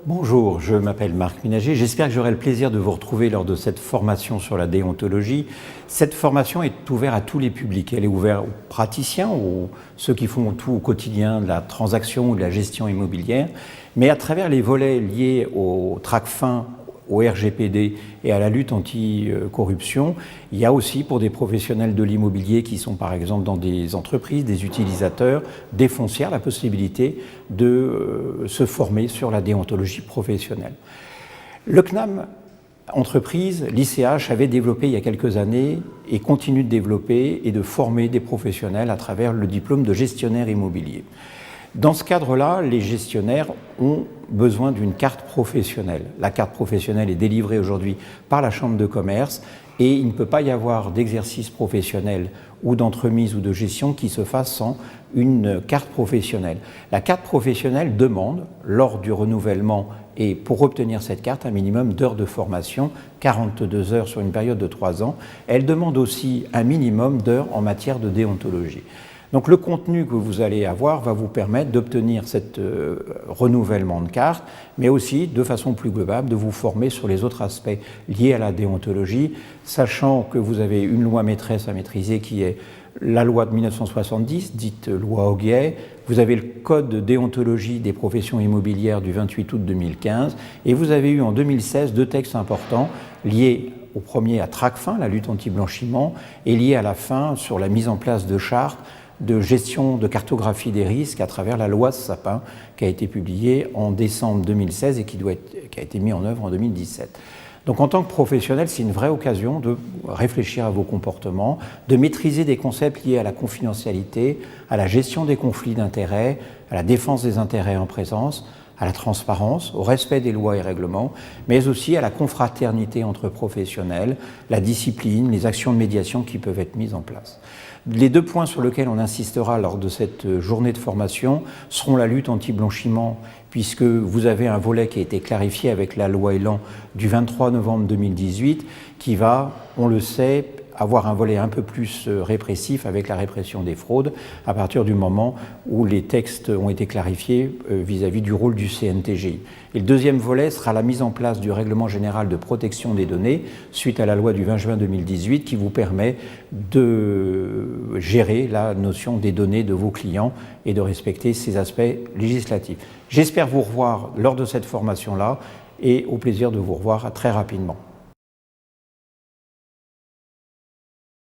Bonjour, je m'appelle Marc Ménager. J'espère que j'aurai le plaisir de vous retrouver lors de cette formation sur la déontologie. Cette formation est ouverte à tous les publics. Elle est ouverte aux praticiens, ceux qui font tout au quotidien de la transaction ou de la gestion immobilière. Mais à travers les volets liés au TRACFIN, au RGPD et à la lutte anti-corruption, il y a aussi pour des professionnels de l'immobilier qui sont par exemple dans des entreprises, des utilisateurs, des foncières, la possibilité de se former sur la déontologie professionnelle. Le CNAM entreprise, l'ICH avait développé il y a quelques années et continue de développer et de former des professionnels à travers le diplôme de gestionnaire immobilier. Dans ce cadre-là, les gestionnaires ont besoin d'une carte professionnelle. La carte professionnelle est délivrée aujourd'hui par la Chambre de commerce et il ne peut pas y avoir d'exercice professionnel ou d'entremise ou de gestion qui se fasse sans une carte professionnelle. La carte professionnelle demande, lors du renouvellement et pour obtenir cette carte, un minimum d'heures de formation, 42 heures sur une période de 3 ans. Elle demande aussi un minimum d'heures en matière de déontologie. Donc le contenu que vous allez avoir va vous permettre d'obtenir ce renouvellement de carte, mais aussi, de façon plus globale, de vous former sur les autres aspects liés à la déontologie, sachant que vous avez une loi maîtresse à maîtriser qui est la loi de 1970, dite loi Hoguet. Vous avez le code de déontologie des professions immobilières du 28 août 2015, et vous avez eu en 2016 deux textes importants liés au premier à TRACFIN, la lutte anti-blanchiment, et liés à la fin sur la mise en place de chartes de gestion de cartographie des risques à travers la loi Sapin qui a été publiée en décembre 2016 et qui a été mise en œuvre en 2017. Donc en tant que professionnel, c'est une vraie occasion de réfléchir à vos comportements, de maîtriser des concepts liés à la confidentialité, à la gestion des conflits d'intérêts, à la défense des intérêts en présence, à la transparence, au respect des lois et règlements, mais aussi à la confraternité entre professionnels, la discipline, les actions de médiation qui peuvent être mises en place. Les deux points sur lesquels on insistera lors de cette journée de formation seront la lutte anti-blanchiment, puisque vous avez un volet qui a été clarifié avec la loi Elan du 23 novembre 2018, qui va, on le sait, avoir un volet un peu plus répressif avec la répression des fraudes à partir du moment où les textes ont été clarifiés vis-à-vis du rôle du CNTGI. Et le deuxième volet sera la mise en place du règlement général de protection des données suite à la loi du 20 juin 2018 qui vous permet de gérer la notion des données de vos clients et de respecter ces aspects législatifs. J'espère vous revoir lors de cette formation-là et au plaisir de vous revoir très rapidement.